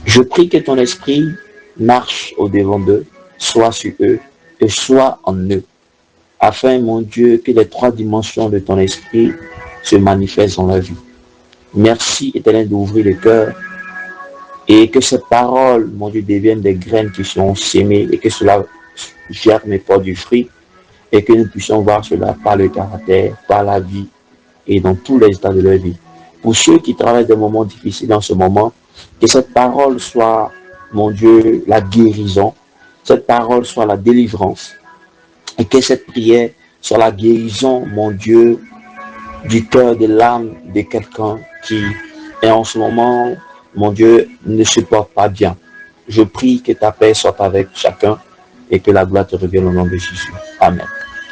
Je prie que ton esprit marche au-devant d'eux, soit sur eux et soit en eux, afin, mon Dieu, que les trois dimensions de ton esprit se manifestent dans la vie. Merci, Éternel, d'ouvrir le cœur et que ces paroles, mon Dieu, deviennent des graines qui sont sémées et que cela germe et porte du fruit et que nous puissions voir cela par le caractère, par la vie et dans tous les états de leur vie. Pour ceux qui travaillent des moments difficiles en ce moment, que cette parole soit, mon Dieu, la guérison, cette parole soit la délivrance, et que cette prière soit la guérison, mon Dieu, du cœur, de l'âme de quelqu'un qui est en ce moment, mon Dieu, ne se porte pas bien. Je prie que ta paix soit avec chacun et que la gloire te revienne au nom de Jésus. Amen.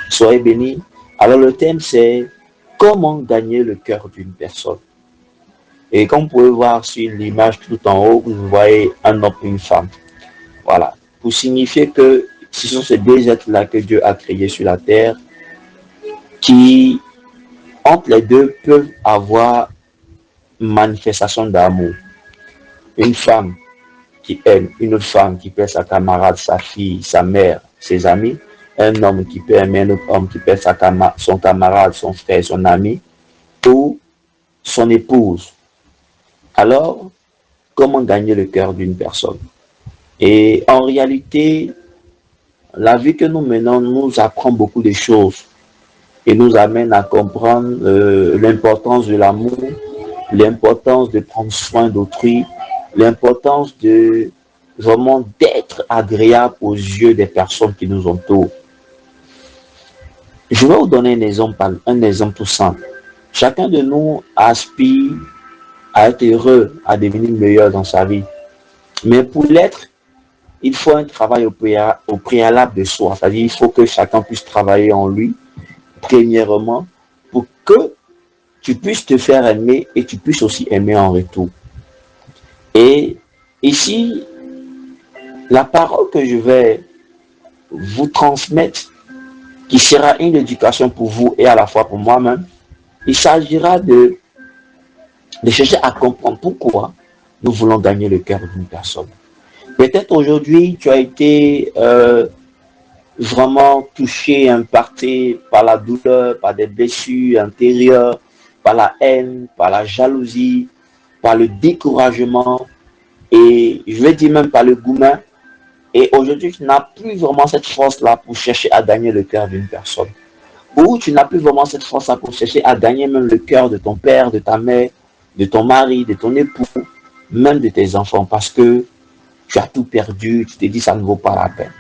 Soyez bénis. Alors le thème c'est comment gagner le cœur d'une personne. Et comme vous pouvez voir sur l'image tout en haut, vous voyez un homme et une femme. Voilà. Pour signifier que ce sont ces deux êtres-là que Dieu a créés sur la terre qui, entre les deux, peuvent avoir une manifestation d'amour. Une femme qui aime une autre femme qui perd sa camarade, sa fille, sa mère, ses amis. Un homme qui peut aimer un autre homme qui perd son camarade, son frère, son ami ou son épouse. Alors, comment gagner le cœur d'une personne? Et en réalité, la vie que nous menons nous apprend beaucoup de choses et nous amène à comprendre l'importance de l'amour, l'importance de prendre soin d'autrui, l'importance de vraiment d'être agréable aux yeux des personnes qui nous entourent. Je vais vous donner un exemple tout simple. Chacun de nous aspire à être heureux, à devenir meilleur dans sa vie. Mais pour l'être, il faut un travail au préalable de soi. C'est-à-dire il faut que chacun puisse travailler en lui, premièrement, pour que tu puisses te faire aimer et tu puisses aussi aimer en retour. Et ici, la parole que je vais vous transmettre, qui sera une éducation pour vous et à la fois pour moi-même, il s'agira de chercher à comprendre pourquoi nous voulons gagner le cœur d'une personne. Peut-être aujourd'hui, tu as été vraiment touché, impacté par la douleur, par des blessures intérieures, par la haine, par la jalousie, par le découragement et je vais dire même par le gourmand. Et aujourd'hui, tu n'as plus vraiment cette force-là pour chercher à gagner le cœur d'une personne. Ou tu n'as plus vraiment cette force-là pour chercher à gagner même le cœur de ton père, de ta mère, de ton mari, de ton époux, même de tes enfants, parce que tu as tout perdu, tu te dis ça ne vaut pas la peine.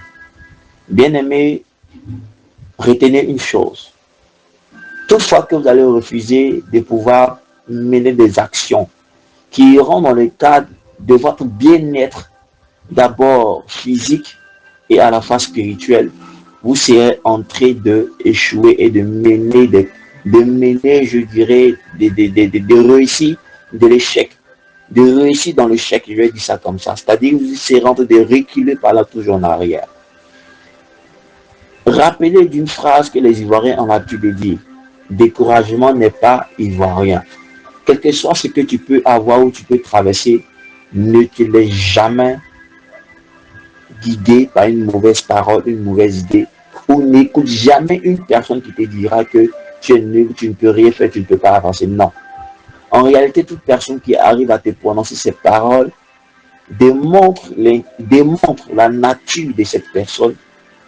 Bien-aimé, retenez une chose. Toutefois que vous allez refuser de pouvoir mener des actions qui iront dans le cadre de votre bien-être, d'abord physique et à la fois spirituelle, vous serez en train d'échouer et de mener, je dirais, de réussir de l'échec. De réussir dans l'échec, je vais dire ça comme ça. C'est-à-dire que vous serez en train de reculer par là toujours en arrière. Rappelez d'une phrase que les Ivoiriens ont l'habitude de dire. Découragement n'est pas ivoirien. Quel que soit ce que tu peux avoir ou tu peux traverser, ne te laisse jamais guidé par une mauvaise parole, une mauvaise idée, ou n'écoute jamais une personne qui te dira que tu es nul, tu ne peux rien faire, tu ne peux pas avancer. Non. En réalité, toute personne qui arrive à te prononcer ces paroles démontre la nature de cette personne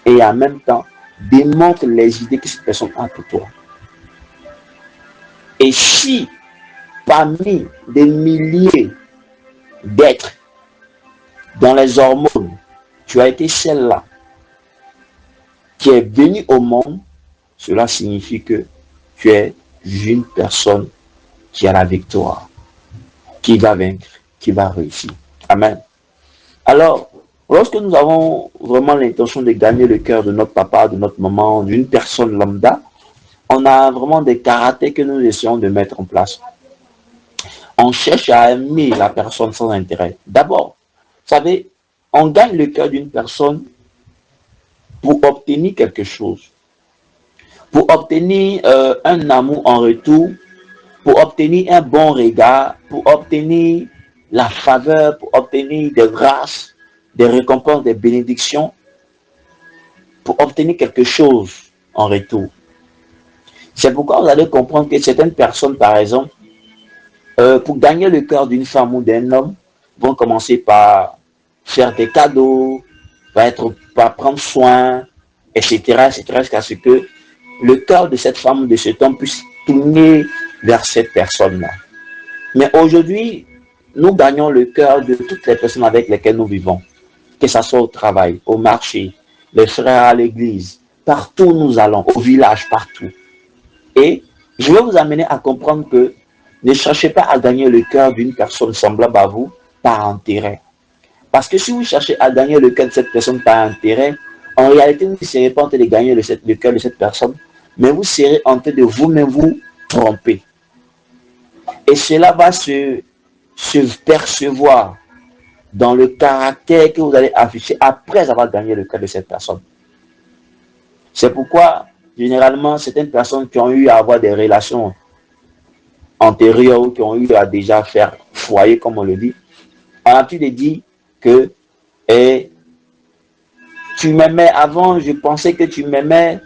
et en même temps démontre les idées que cette personne a pour toi. Et si parmi des milliers d'êtres dans les hormones, tu as été celle-là qui est venue au monde, cela signifie que tu es une personne qui a la victoire, qui va vaincre, qui va réussir. Amen. Alors, lorsque nous avons vraiment l'intention de gagner le cœur de notre papa, de notre maman, d'une personne lambda, on a vraiment des caractères que nous essayons de mettre en place. On cherche à aimer la personne sans intérêt. D'abord, vous savez, on gagne le cœur d'une personne pour obtenir quelque chose, pour obtenir un amour en retour, pour obtenir un bon regard, pour obtenir la faveur, pour obtenir des grâces, des récompenses, des bénédictions, pour obtenir quelque chose en retour. C'est pourquoi vous allez comprendre que certaines personnes, par exemple, pour gagner le cœur d'une femme ou d'un homme, vont commencer par faire des cadeaux, par prendre soin, etc., etc., jusqu'à ce que le cœur de cette femme ou de cet homme puisse tourner vers cette personne-là. Mais aujourd'hui, nous gagnons le cœur de toutes les personnes avec lesquelles nous vivons, que ce soit au travail, au marché, les frères à l'église, partout où nous allons, au village, partout. Et je vais vous amener à comprendre que ne cherchez pas à gagner le cœur d'une personne semblable à vous par intérêt. Parce que si vous cherchez à gagner le cœur de cette personne par intérêt, en réalité, vous ne serez pas en train de gagner le cœur de cette personne, mais vous serez en train de vous-même vous tromper. Et cela va se percevoir dans le caractère que vous allez afficher après avoir gagné le cœur de cette personne. C'est pourquoi, généralement, certaines personnes qui ont eu à avoir des relations antérieures ou qui ont eu à déjà faire foyer, comme on le dit, ont l'habitude de dire que tu m'aimais avant, je pensais que tu m'aimais,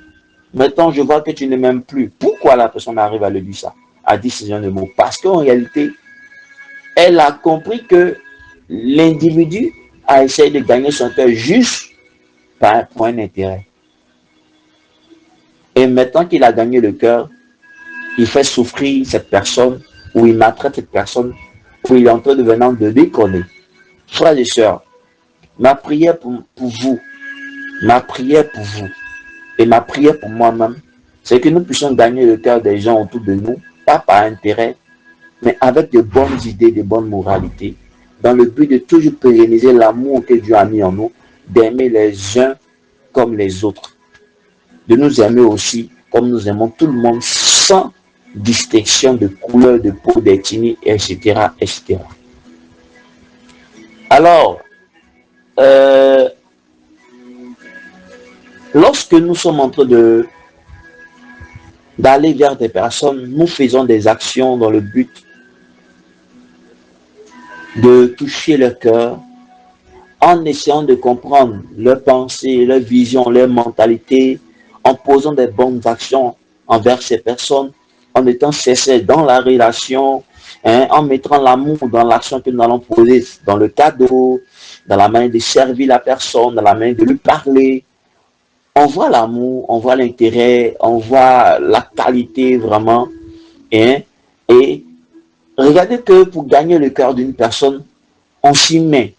maintenant je vois que tu ne m'aimes plus. Pourquoi la personne arrive à le dire ça, à dire ce genre de mots? Parce qu'en réalité, elle a compris que l'individu a essayé de gagner son cœur juste pour un intérêt. Et maintenant qu'il a gagné le cœur, il fait souffrir cette personne, ou il maltraite cette personne, ou il est en train de venir de déconner. Frères et sœurs, ma prière pour vous, ma prière pour vous, et ma prière pour moi-même, c'est que nous puissions gagner le cœur des gens autour de nous, pas par intérêt, mais avec de bonnes idées, de bonnes moralités, dans le but de toujours pérenniser l'amour que Dieu a mis en nous, d'aimer les uns comme les autres, de nous aimer aussi comme nous aimons tout le monde, sans distinction de couleur, de peau, d'ethnie, etc., etc. Alors, lorsque nous sommes en train d'aller vers des personnes, nous faisons des actions dans le but de toucher leur cœur, en essayant de comprendre leurs pensées, leurs visions, leur mentalité, en posant des bonnes actions envers ces personnes, en étant sincères dans la relation, en mettant l'amour dans l'action que nous allons poser, dans le cadeau, dans la manière de servir la personne, dans la manière de lui parler. On voit l'amour, on voit l'intérêt, on voit la qualité vraiment. Et regardez que pour gagner le cœur d'une personne, on s'y met.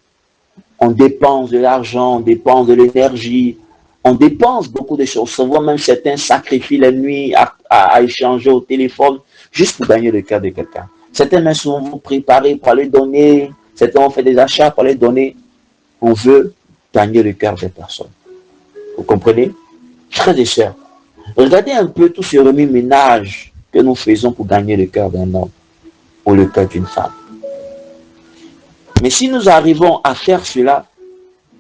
On dépense de l'argent, on dépense de l'énergie, on dépense beaucoup de choses. On voit même certains sacrifient la nuit à échanger au téléphone juste pour gagner le cœur de quelqu'un. Certains même sont vous préparer pour aller donner, certains ont fait des achats pour aller donner. On veut gagner le cœur des personnes. Vous comprenez? Frères et sœurs, regardez un peu tout ce remue-ménage que nous faisons pour gagner le cœur d'un homme ou le cœur d'une femme. Mais si nous arrivons à faire cela,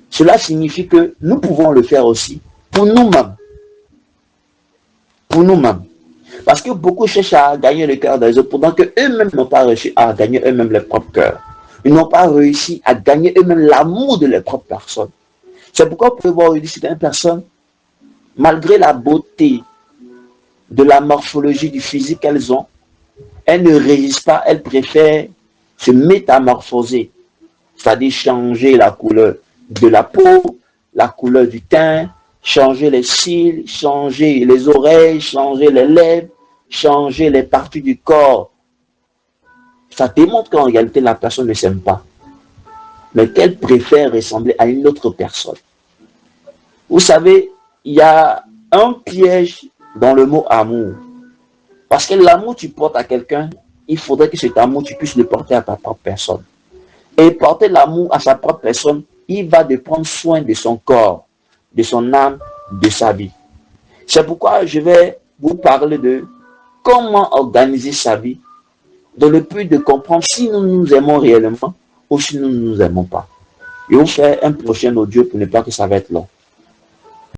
cela signifie que nous pouvons le faire aussi pour nous-mêmes. Pour nous-mêmes. Parce que beaucoup cherchent à gagner le cœur des autres pendant qu'eux-mêmes n'ont pas réussi à gagner eux-mêmes leur propre cœur. Ils n'ont pas réussi à gagner eux-mêmes l'amour de leur propre personne. C'est pourquoi vous pouvez voir aujourd'hui certaines personnes, malgré la beauté de la morphologie du physique qu'elles ont, elles ne résistent pas, elles préfèrent se métamorphoser. C'est-à-dire changer la couleur de la peau, la couleur du teint, changer les cils, changer les oreilles, changer les lèvres, changer les parties du corps. Ça démontre qu'en réalité, la personne ne s'aime pas, mais qu'elle préfère ressembler à une autre personne. Vous savez, il y a un piège dans le mot amour. Parce que l'amour que tu portes à quelqu'un, il faudrait que cet amour, tu puisses le porter à ta propre personne. Et porter l'amour à sa propre personne, il va de prendre soin de son corps, de son âme, de sa vie. C'est pourquoi je vais vous parler de comment organiser sa vie dans le but de comprendre si nous nous aimons réellement ou si nous ne nous aimons pas. Je vais vous faire un prochain audio pour ne pas que ça va être long.